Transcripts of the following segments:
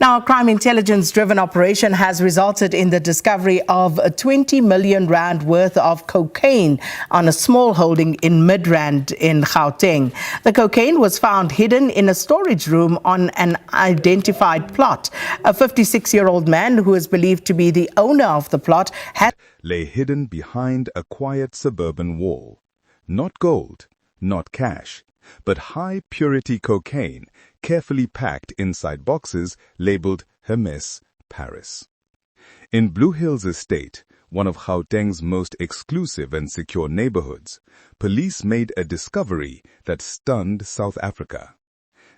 Now, a crime intelligence-driven operation has resulted in the discovery of 20 million rand worth of cocaine on a small holding in Midrand in Gauteng. The cocaine was found hidden in a storage room on an identified plot. A 56-year-old man who is believed to be the owner of the plot lay hidden behind a quiet suburban wall. Not gold, not cash, but high-purity cocaine carefully packed inside boxes labeled Hermès, Paris. In Blue Hills Estate, one of Gauteng's most exclusive and secure neighborhoods, police made a discovery that stunned South Africa.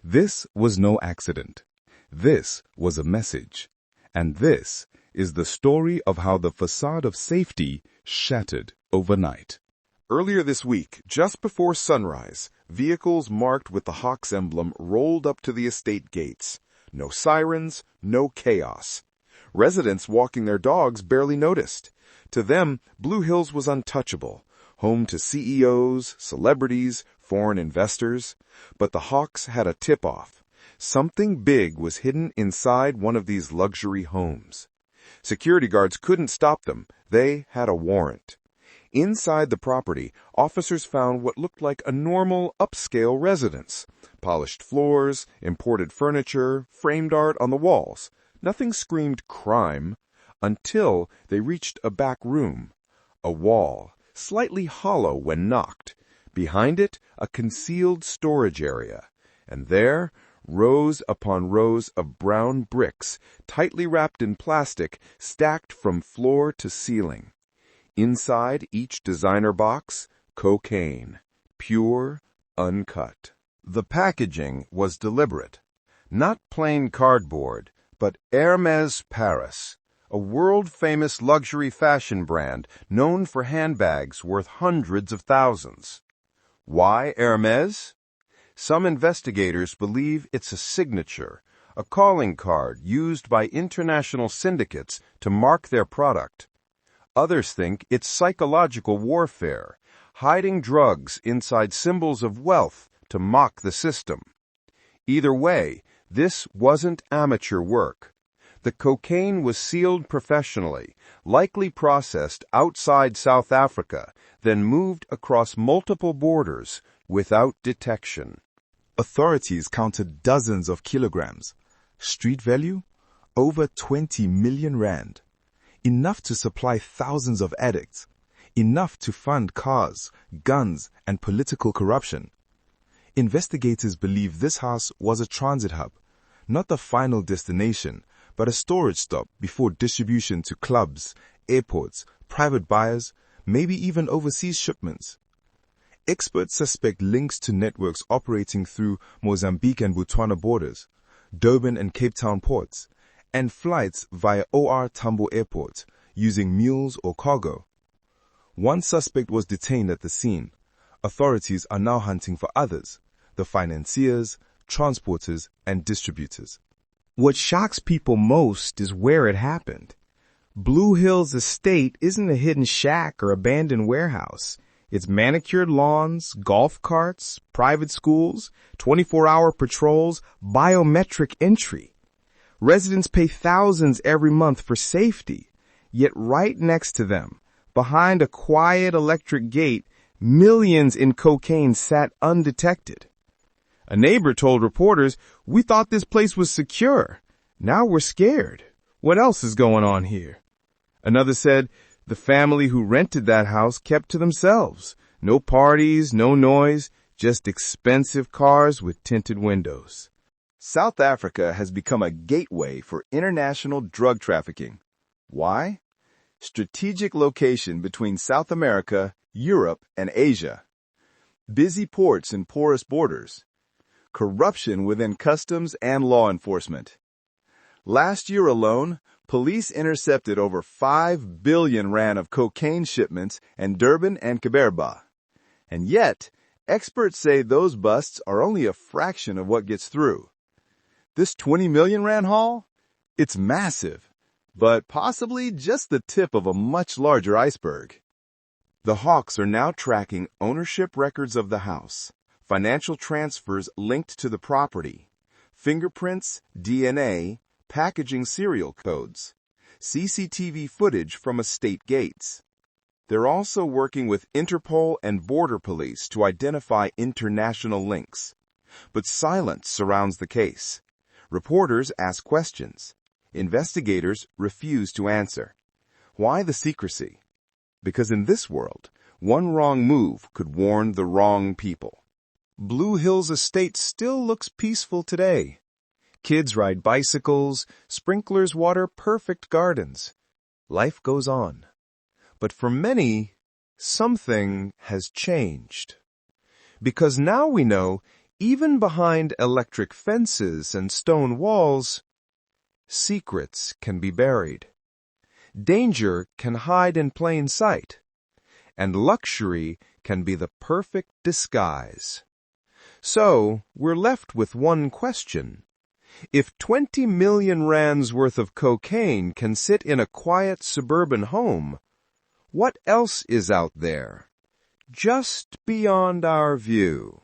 This was no accident. This was a message. And this is the story of how the facade of safety shattered overnight. Earlier this week, just before sunrise, vehicles marked with the Hawks emblem rolled up to the estate gates. No sirens, no chaos. Residents walking their dogs barely noticed. To them, Blue Hills was untouchable, home to CEOs, celebrities, foreign investors. But the Hawks had a tip-off. Something big was hidden inside one of these luxury homes. Security guards couldn't stop them. They had a warrant. Inside the property, officers found what looked like a normal, upscale residence. Polished floors, imported furniture, framed art on the walls. Nothing screamed crime until they reached a back room. A wall, slightly hollow when knocked. Behind it, a concealed storage area. And there, rows upon rows of brown bricks, tightly wrapped in plastic, stacked from floor to ceiling. Inside each designer box, cocaine, pure, uncut. The packaging was deliberate. Not plain cardboard, but Hermès Paris, a world-famous luxury fashion brand known for handbags worth hundreds of thousands. Why Hermès? Some investigators believe it's a signature, a calling card used by international syndicates to mark their product. Others think it's psychological warfare, hiding drugs inside symbols of wealth to mock the system. Either way, this wasn't amateur work. The cocaine was sealed professionally, likely processed outside South Africa, then moved across multiple borders without detection. Authorities counted dozens of kilograms. Street value? Over 20 million rand. Enough to supply thousands of addicts. Enough to fund cars, guns, and political corruption. Investigators believe this house was a transit hub, not the final destination, but a storage stop before distribution to clubs, airports, private buyers, maybe even overseas shipments. Experts suspect links to networks operating through Mozambique and Botswana borders, Durban and Cape Town ports, and flights via OR Tambo Airport using mules or cargo. One suspect was detained at the scene. Authorities are now hunting for others, the financiers, transporters, and distributors. What shocks people most is where it happened. Blue Hills Estate isn't a hidden shack or abandoned warehouse. It's manicured lawns, golf carts, private schools, 24-hour patrols, biometric entry. Residents pay thousands every month for safety, yet right next to them, behind a quiet electric gate, millions in cocaine sat undetected. A neighbor told reporters, "We thought this place was secure. Now we're scared. What else is going on here?" Another said, the family who rented that house kept to themselves. No parties, no noise, just expensive cars with tinted windows. South Africa has become a gateway for international drug trafficking. Why? Strategic location between South America, Europe, and Asia. Busy ports and porous borders. Corruption within customs and law enforcement. Last year alone, police intercepted over 5 billion rand of cocaine shipments in Durban and Kaberba. And yet, experts say those busts are only a fraction of what gets through. This 20 million rand haul? It's massive, but possibly just the tip of a much larger iceberg. The Hawks are now tracking ownership records of the house, financial transfers linked to the property, fingerprints, DNA, packaging serial codes, CCTV footage from estate gates. They're also working with Interpol and Border Police to identify international links. But silence surrounds the case. Reporters ask questions. Investigators refuse to answer. Why the secrecy? Because in this world, one wrong move could warn the wrong people. Blue Hills Estate still looks peaceful today. Kids ride bicycles, sprinklers water perfect gardens. Life goes on. But for many, something has changed. Because now we know, even behind electric fences and stone walls, secrets can be buried. Danger can hide in plain sight. And luxury can be the perfect disguise. So, we're left with one question. If 20 million rands worth of cocaine can sit in a quiet suburban home, what else is out there, just beyond our view?